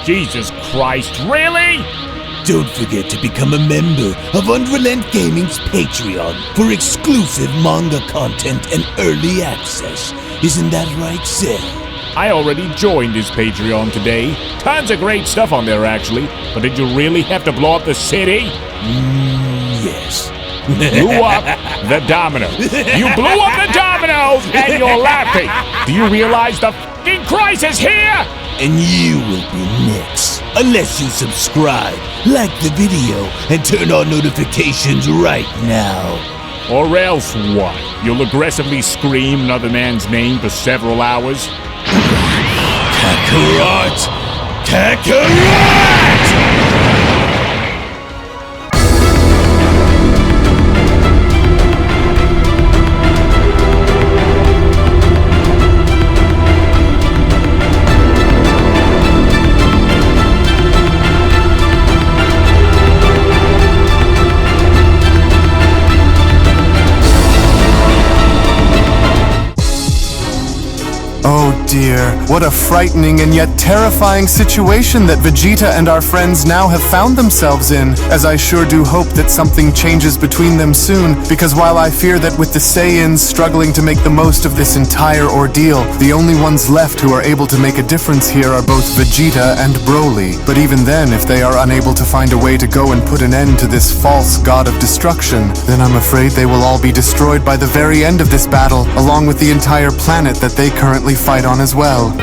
Jesus Christ, really? Don't forget to become a member of UnrealEntGaming's Patreon for exclusive manga content and early access. Isn't that right, Seth? I already joined his Patreon today. Tons of great stuff on there, actually. But did you really have to blow up the city? Yes. Blew up the domino. You blew up the dominoes and you're laughing. Do you realize the f***ing crisis here? And you will be next. Unless you subscribe, like the video, and turn on notifications right now. Or else what? You'll aggressively scream another man's name for several hours? Kakarot! Kakarot! Oh dear, what a frightening and yet terrifying situation that Vegeta and our friends now have found themselves in, as I sure do hope that something changes between them soon, because while I fear that with the Saiyans struggling to make the most of this entire ordeal, the only ones left who are able to make a difference here are both Vegeta and Broly. But even then, if they are unable to find a way to go and put an end to this false god of destruction, then I'm afraid they will all be destroyed by the very end of this battle, along with the entire planet that they currently fight on as well.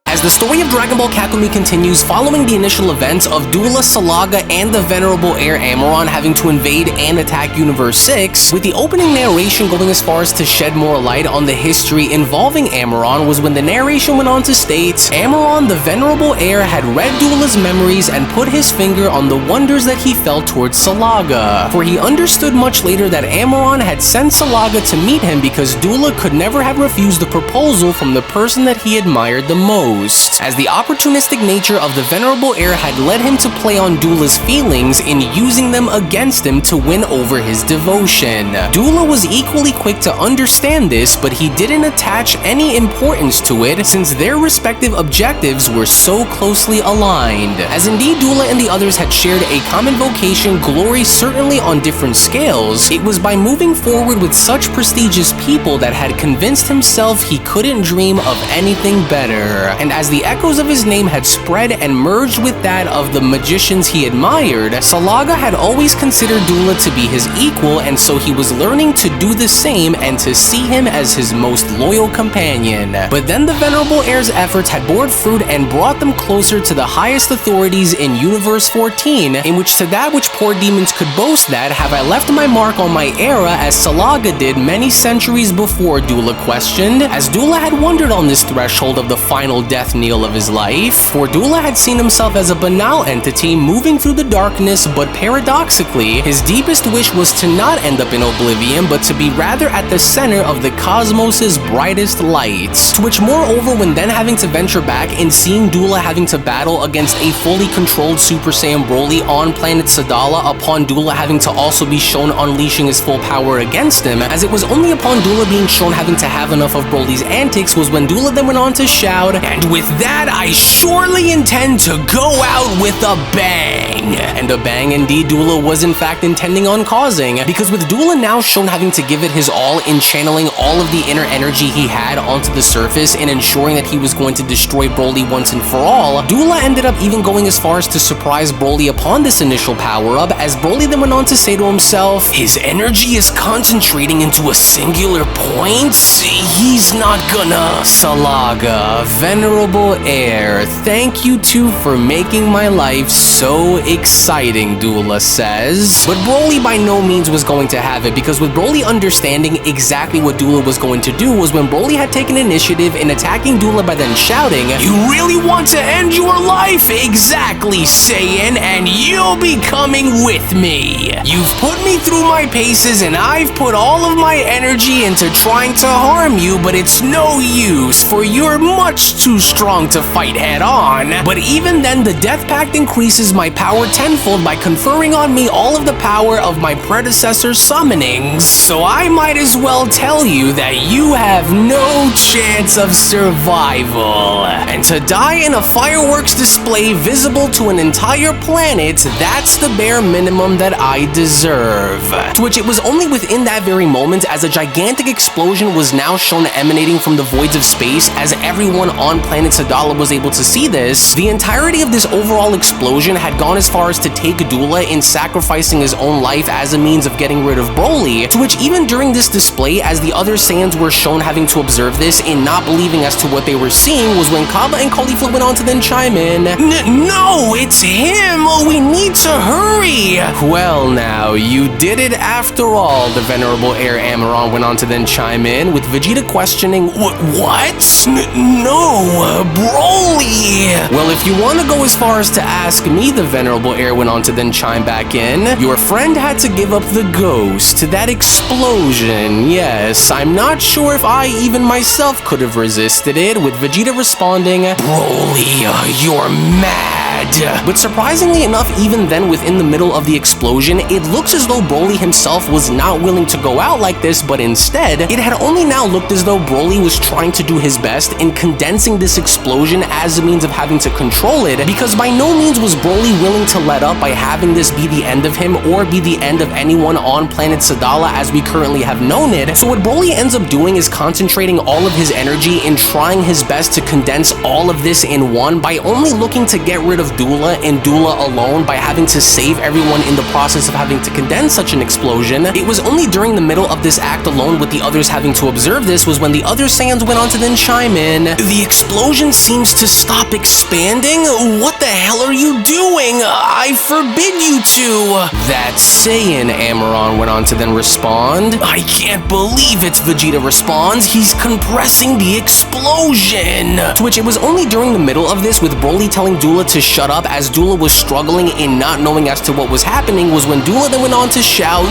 As the story of Dragon Ball Kakumei continues, following the initial events of Doola, Saga, and the venerable heir Amaron having to invade and attack Universe 6, with the opening narration going as far as to shed more light on the history involving Amaron, was when the narration went on to state, Amaron, the venerable heir, had read Doola's memories and put his finger on the wonders that he felt towards Saga, for he understood much later that Amaron had sent Saga to meet him because Doola could never have refused the proposal from the person that he admired the most, as the opportunistic nature of the venerable heir had led him to play on Doola's feelings in using them against him to win over his devotion. Doola was equally quick to understand this, but he didn't attach any importance to it since their respective objectives were so closely aligned. As indeed Doola and the others had shared a common vocation, glory certainly on different scales, it was by moving forward with such prestigious people that had convinced himself he couldn't dream of anything better. And as the echoes of his name had spread and merged with that of the magicians he admired, Saga had always considered Doola to be his equal, and so he was learning to do the same and to see him as his most loyal companion. But then the venerable heir's efforts had bore fruit and brought them closer to the highest authorities in Universe 14, in which to that which poor demons could boast that have I left my mark on my era, as Saga did many centuries before, Doola questioned, as Doola had wondered on this threshold of the final death knell of his life, for Doola had seen himself as a banal entity moving through the darkness, but paradoxically, his deepest wish was to not end up in oblivion, but to be rather at the center of the cosmos's brightest lights. To which moreover, when then having to venture back and seeing Doola having to battle against a fully controlled Super Saiyan Broly on planet Sadala, upon Doola having to also be shown unleashing his full power against him, as it was only upon Doola being shown having to have enough of Broly's antics was when Doola then went on to shout, "And with that, I surely intend to go out with a bang." And a bang indeed Doola was in fact intending on causing, because with Doola now shown having to give it his all in channeling all of the inner energy he had onto the surface and ensuring that he was going to destroy Broly once and for all, Doola ended up even going as far as to surprise Broly upon this initial power-up, as Broly then went on to say to himself, "His energy is concentrating into a singular point? He's not gonna." Saga, venerable heir, thank you too for making my life so exciting, Doola says. But Broly by no means was going to have it, because with Broly understanding exactly what Doola was going to do was when Broly had taken initiative in attacking Doola by then shouting, "You really want to end your life? Exactly, Saiyan, and you'll be coming with me. You've put me through my paces and I've put all of my energy into trying to harm you, but it's no use, for you're much too strong to fight head on. But even then, the Death Pact increases my power tenfold by conferring on me all of the power of my predecessor's summonings. So I might as well tell you that you have no chance of survival. And to die in a fireworks display visible to an entire planet, that's the bare minimum that I deserve. To which it was only within that very moment, as a gigantic explosion was now shown emanating from the voids of space, as everyone on planet Sadala was able to see this, the entirety of this overall explosion had gone as far as to take Doola in sacrificing his own life as a means of getting rid of Broly, to which even during this display, as the other Saiyans were shown having to observe this in not believing as to what they were seeing, was when Kaba and Caulifla went on to then chime in, No, it's him! We need to hurry! Well now, you did it after all, the venerable heir Amaron went on to then chime in, with Vegeta questioning, What? No, Broly! Well, if you want to go as far as to ask me, the venerable heir went on to then chime back in, your friend had to give up the ghost to that explosion. Yes, I'm not sure if I even myself could have resisted it, with Vegeta responding, Broly, you're mad. But surprisingly enough, even then within the middle of the explosion, it looks as though Broly himself was not willing to go out like this, but instead, it had only now looked as though Broly was trying to do his best in condensing this explosion as a means of having to control it, because by no means was Broly willing to let up by having this be the end of him or be the end of anyone on planet Sadala as we currently have known it. So what Broly ends up doing is concentrating all of his energy in trying his best to condense all of this in one by only looking to get rid of Doola and Doola alone by having to save everyone in the process of having to condense such an explosion. It was only during the middle of this act alone, with the others having to observe this, was when the other Saiyans went on to then chime in, The explosion seems to stop expanding? What the hell are you doing? I forbid you to! That Saiyan, Amaron went on to then respond, I can't believe it, Vegeta responds, he's compressing the explosion! To which it was only during the middle of this, with Broly telling Doola to shut up as Doola was struggling in not knowing as to what was happening, was when Doola then went on to shout,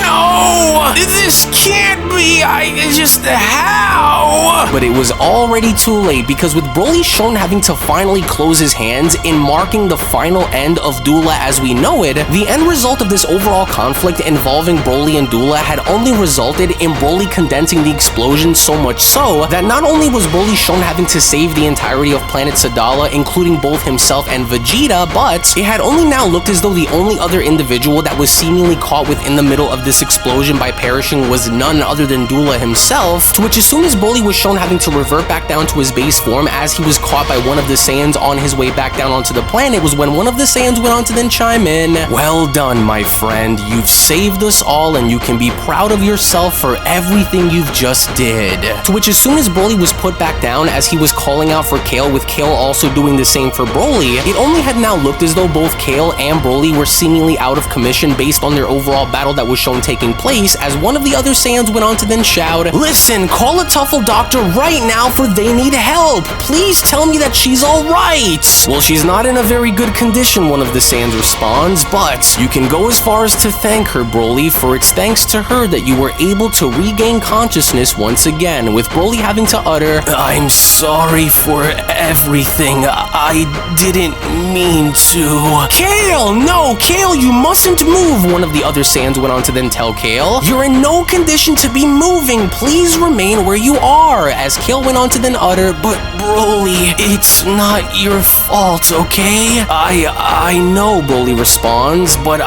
No! This can't be! How? But it was already too late, because with Broly shown having to finally close his hands in marking the final end of Doola as we know it, the end result of this overall conflict involving Broly and Doola had only resulted in Broly condensing the explosion, so much so that not only was Broly shown having to save the entirety of planet Sadala, including both himself and Vegeta, but it had only now looked as though the only other individual that was seemingly caught within the middle of this explosion by perishing was none other than Doola himself, to which as soon as Broly was shown having to revert back down to his base form as he was caught by one of the Saiyans on his way back down onto the planet, was when one of the Saiyans went on to then chime in, Well done, my friend, you've saved us all and you can be proud of yourself for everything you've just did. To which as soon as Broly was put back down as he was calling out for Kale, with Kale also doing the same for Broly, it only had now looked as though both Kale and Broly were seemingly out of commission based on their overall battle that was shown taking place, as one of the other Saiyans went on to then shout, Listen, call a Tuffle doctor right now for they need help. Please tell me that she's alright. Well, she's not in a very good condition, one of the Saiyans responds, but you can go as far as to thank her, Broly, for it's thanks to her that you were able to regain consciousness once again, with Broly having to utter, I'm sorry for everything. I didn't mean to. Kale! No, Kale, you mustn't move, one of the other Saiyans went on to then tell Kale. You're in no condition to be moving. Please remain where you are, as Kale went on to then utter, But Broly, it's not your fault, okay? I know, Broly responds, but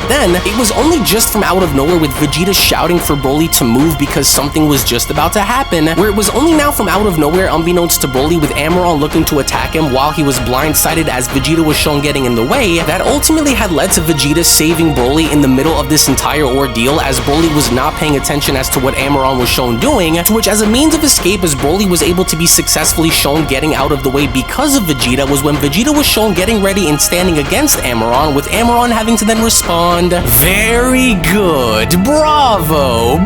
then, it was only just from out of nowhere with Vegeta shouting for Broly to move because something was just about to happen, where it was only now from out of nowhere, unbeknownst to Broly, with Amaron looking to attack him while he was blindsided as Vegeta was shown getting in the way, that ultimately had led to Vegeta saving Broly in the middle of this entire ordeal, as Broly was not paying attention as to what Amaron was shown doing, to which as a means of escape, as Broly was able to be successfully shown getting out of the way because of Vegeta, was when Vegeta was shown getting ready and standing against Amaron, with Amaron having to then respond, Very good, bravo,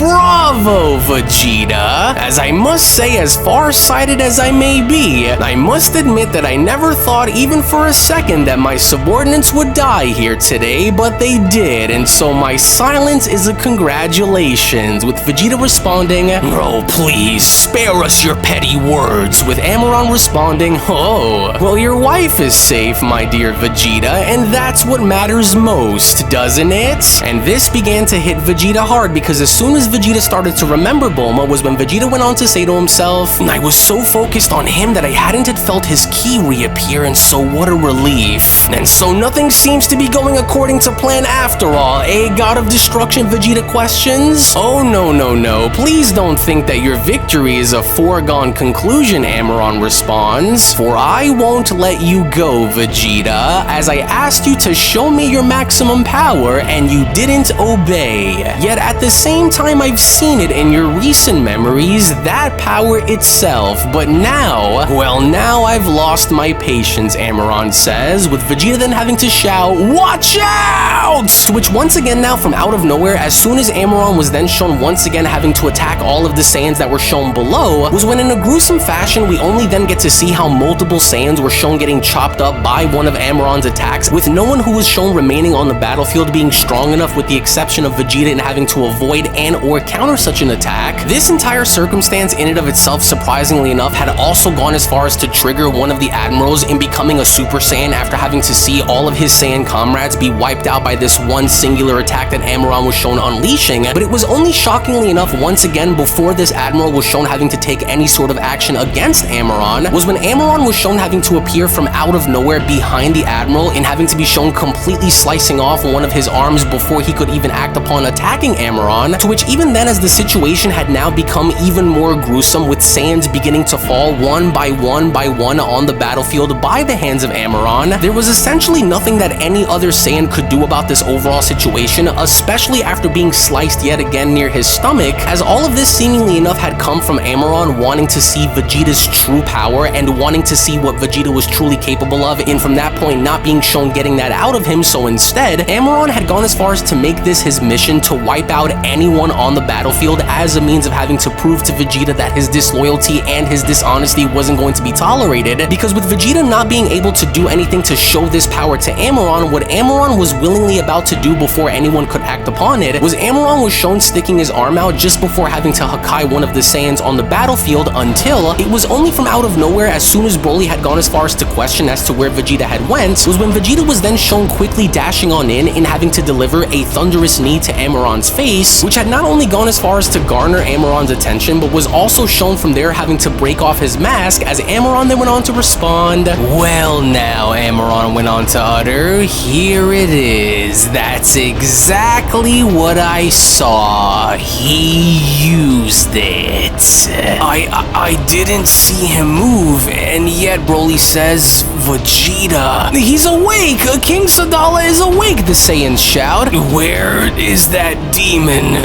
Vegeta. As I must say, as far-sighted as I may be, I must admit that I never thought even for a second that my subordinates would die here today, but they did, and so my silence is a congratulations, with Vegeta responding, Oh, please, Spare us your petty words, with Amaron responding, "Oh, well, your wife is safe, my dear Vegeta, and that's what matters most, doesn't it?" And this began to hit Vegeta hard, because as soon as Vegeta started to remember Bulma was when Vegeta went on to say to himself, "I was so focused on him that I hadn't felt his ki reappear, and so what a relief. And so nothing seems to be going according to plan after all, eh, God of Destruction?" Vegeta questions. "Oh, no. Please don't think that your victory is a foregone conclusion," Amaron responds. "For I won't let you go, Vegeta, as I asked you to show me your maximum power and you didn't obey. Yet at the same time I've seen it in your recent memories, that power itself, but now, well, now I've lost my patience," Amaron says, with Vegeta then having to shout, "Watch out!" To which once again now from out of nowhere, as soon as Amaron was then shown once again having to attack all of the Saiyans that were shown below, was when in a gruesome fashion we only then get to see how multiple Saiyans were shown getting chopped up by one of Amaron's attacks, with no one who was shown remaining on the battlefield being strong enough with the exception of Vegeta in having to avoid and or counter such an attack. This entire circumstance in and of itself, surprisingly enough, had also gone as far as to trigger one of the admirals in becoming a Super Saiyan after having to see all of his Saiyan comrades be wiped out by this one singular attack that Amaron was shown unleashing. But it was only shockingly enough once again before this admiral was shown having to take any sort of action against Amaron was when Amaron was shown having to appear from out of nowhere behind the admiral and having to be shown completely slicing off one of his arms before he could even act upon attacking Amaron, to which even then as the situation had now become even more gruesome with Saiyans beginning to fall one by one on the battlefield by the hands of Amaron, there was essentially nothing that any other Saiyan could do about this overall situation, especially after being sliced yet again near his stomach, as all of this seemingly enough had come from Amaron wanting to see Vegeta's true power and wanting to see what Vegeta was truly capable of, and from that point not being shown getting that out of him. So instead, Amaron had gone as far as to make this his mission to wipe out anyone on the battlefield as a means of having to prove to Vegeta that his disloyalty and his dishonesty wasn't going to be tolerated, because with Vegeta not being able to do anything to show this power to Amaron, what Amaron was willingly about to do before anyone could act upon it was Amaron was shown sticking his arm out just before having to Hakai one of the Saiyans on the battlefield, until it was only from out of nowhere, as soon as Broly had gone as far as to question as to where Vegeta had went, was when Vegeta was then shown quickly dashing on in and having to deliver a thunderous knee to Amaron's face, which had not only gone as far as to garner Amaron's attention, but was also shown from there having to break off his mask, as Amaron then went on to respond, "Well now," Amaron went on to utter, "here it is. That's exactly what I saw. He used it." I didn't see him move, and yet Broly says, "Vegeta, he's awake! King Sadala is awake!" the Saiyans shout. "Where is that demon?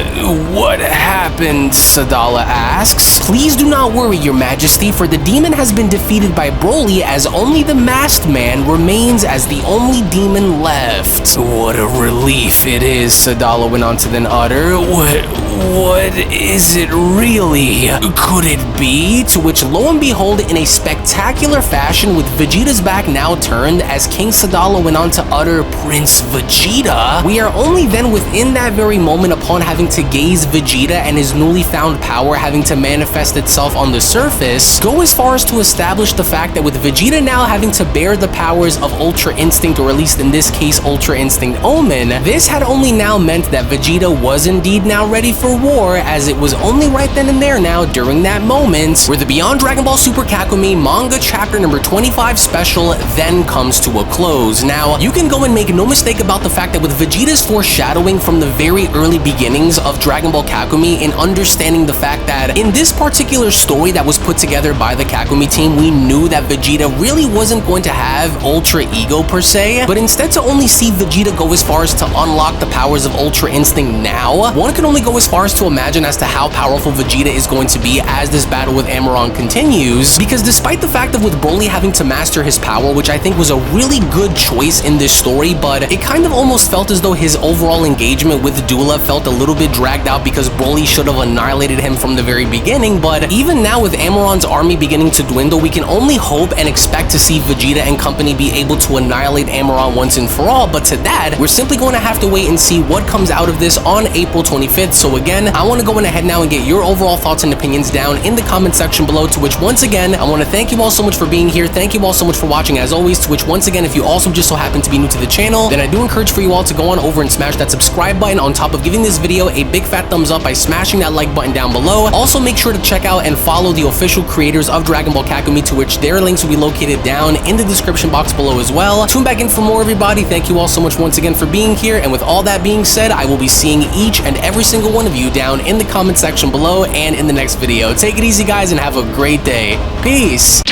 What happened?" Sadala asks. "Please do not worry, your majesty, for the demon has been defeated by Broly, as only the masked man remains as the only demon left." "What a relief it is," Sadala went on to then utter. What is it really? Could it be?" To which lo and behold, in a spectacular fashion, with Vegeta's back now turned, as King Sadala went on to utter, "Prince Vegeta," we are only then within that very moment, upon having to gaze Vegeta and his newly found power having to manifest itself on the surface, go as far as to establish the fact that with Vegeta now having to bear the powers of Ultra Instinct, or at least in this case Ultra Instinct Omen, this had only now meant that Vegeta was indeed now ready for war, as it was only right then and there now during that moment where the Beyond Dragon Ball Super Kakumei manga chapter number 25 special then comes to a close. Now, you can go and make no mistake about the fact that with Vegeta's foreshadowing from the very early beginnings of Dragon Ball Kakumei, in understanding the fact that in this particular story that was put together by the Kakumei team, we knew that Vegeta really wasn't going to have Ultra Ego per se, but instead to only see Vegeta go as far as to unlock the powers of Ultra Instinct now, one can only go as far as to imagine as to how powerful Vegeta is going to be as this battle with Amaron continues, because despite the fact of with Broly having to master his power, which I think was a really good choice in this story, but it kind of almost felt as though his overall engagement with Doola felt a little bit dragged out because Broly should have annihilated him from the very beginning. But even now with Amaron's army beginning to dwindle, we can only hope and expect to see Vegeta and company be able to annihilate Amaron once and for all, but to that, we're simply going to have to wait and see what comes out of this on April 25th. So again, I want to go ahead now and get your overall thoughts and opinions down in the comment section below, to which once again, I want to thank you all so much for being here. Thank you all so much for watching as always, to which once again, if you also just so happen to be new to the channel, then I do encourage for you all to go on over and smash that subscribe button on top of giving this video a big fat thumbs up by smashing that like button down below. Also, make sure to check out and follow the official creators of Dragon Ball Kakumei, to which their links will be located down in the description box below as well. Tune back in for more, everybody. Thank you all so much once again for being here, and with all that being said, I will be seeing each and every single one of you down in the comment section below and in the next video. Take it easy, guys, and have a great day. Peace.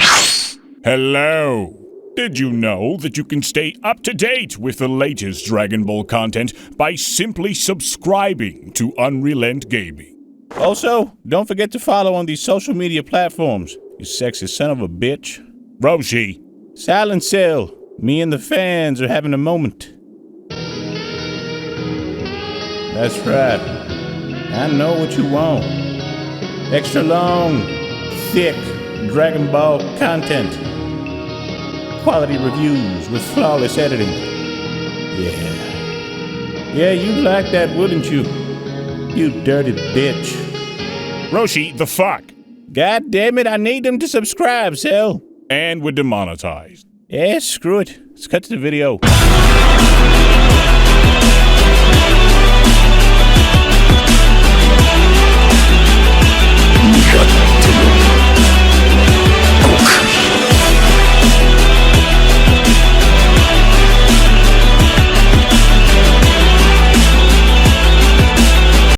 Hello. Did you know that you can stay up to date with the latest Dragon Ball content by simply subscribing to UnrealEntGaming? Also, don't forget to follow on these social media platforms, you sexy son of a bitch. Roshi. Silent Cell, me and the fans are having a moment. That's right. I know what you want. Extra long, thick Dragon Ball content. Quality reviews with flawless editing. Yeah, you'd like that, wouldn't you? You dirty bitch. Roshi, the fuck? God damn it, I need them to subscribe, Cell. And we're demonetized. Yeah, screw it. Let's cut to the video. Cut.